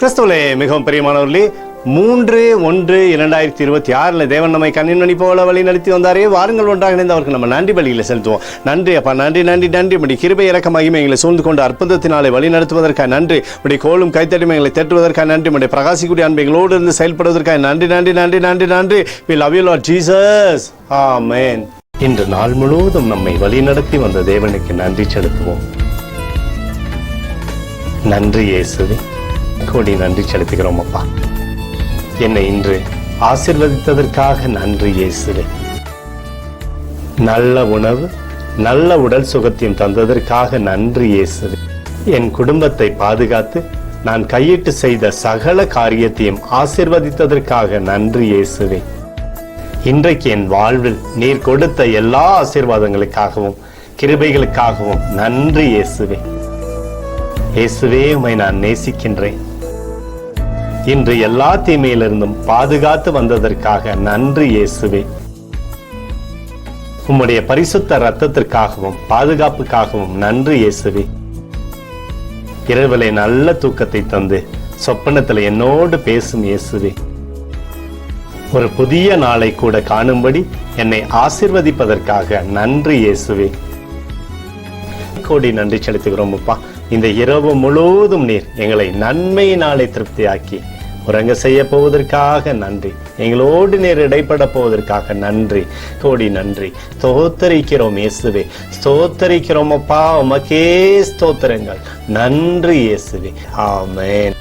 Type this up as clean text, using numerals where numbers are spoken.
கிறிஸ்துவிலே மிகவும் பிரியமானவர்களே, 3/1/2026 தேவன் நம்மை கண்ணின் போல வழி நடத்தி வந்தாரே. வாருங்கள் ஒன்றாக இணைந்து அவருக்கு நம்ம நன்றி பலியில் செலுத்துவோம். நன்றி அப்பா, நன்றி நன்றி நன்றி. உடைய கிருபை இறக்க மகிமை எங்களை சூழ்ந்து கொண்டு அற்புதத்தினாலே வழி நடத்துவதற்காக நன்றி. உடைய கோலும் கைத்தடிமை எங்களை தேற்றுவதற்காக நன்றி. உடைய பிரகாசிக்கூடிய அன்பு எங்களோடு இருந்து செயல்படுவதற்காக நன்றி நன்றி நன்றி நன்றி நன்றி. We love you Lord Jesus. Amen. இன்று நாள் முழுவதும் நம்மை வழி நடத்தி வந்த தேவனுக்கு நன்றி செலுத்துவோம். நன்றி இயேசுவே, கோடி நன்றி செலுத்துகிறோம் அப்பா. என்னை இன்று ஆசீர்வதித்ததற்காக நன்றி இயேசுவே. நல்ல உணவு, நல்ல உடல் சுகத்தையும் தந்ததற்காக நன்றி இயேசுவே. என் குடும்பத்தை பாதுகாத்து நான் கையிட்டு செய்த சகல காரியத்தையும் ஆசீர்வதித்ததற்காக நன்றி இயேசுவே. இன்றைக்கு என் வாழ்வில் நீர் கொடுத்த எல்லா ஆசீர்வாதங்களுக்காகவும் கிருபைகளுக்காகவும் நன்றி இயேசுவே. இயேசுவே, உம்மை நான் நேசிக்கின்றேன். இன்று எல்லா தீமையிலிருந்தும் பாதுகாத்து வந்ததற்காக நன்றி இயேசுவே. உம்முடைய பரிசுத்த இரத்தத்திற்காகவும் பாதுகாப்புக்காகவும் நன்றி இயேசுவே. இரவிலே நல்ல தூக்கத்தை தந்து சொப்பனத்தில் என்னோடு பேசும் இயேசுவே. ஒரு புதிய நாளை கூட காணும்படி என்னை ஆசீர்வதிப்பதற்காக நன்றி இயேசுவே. கோடி நன்றி செலுத்துகிறோம் அப்பா. இந்த இரவு முழுவதும் நீர் எங்களை நன்மையினாலே திருப்தியாக்கி உறங்க செய்ய போவதற்காக நன்றி. எங்களோடு நீர் இடைப்பட போவதற்காக நன்றி, கோடி நன்றி. ஸ்தோத்தரிக்கிறோம் இயேசுவே, ஸ்தோத்தரிக்கிறோம் அப்பா. உமக்கே ஸ்தோத்திரங்கள். நன்றி இயேசுவே. ஆமென்.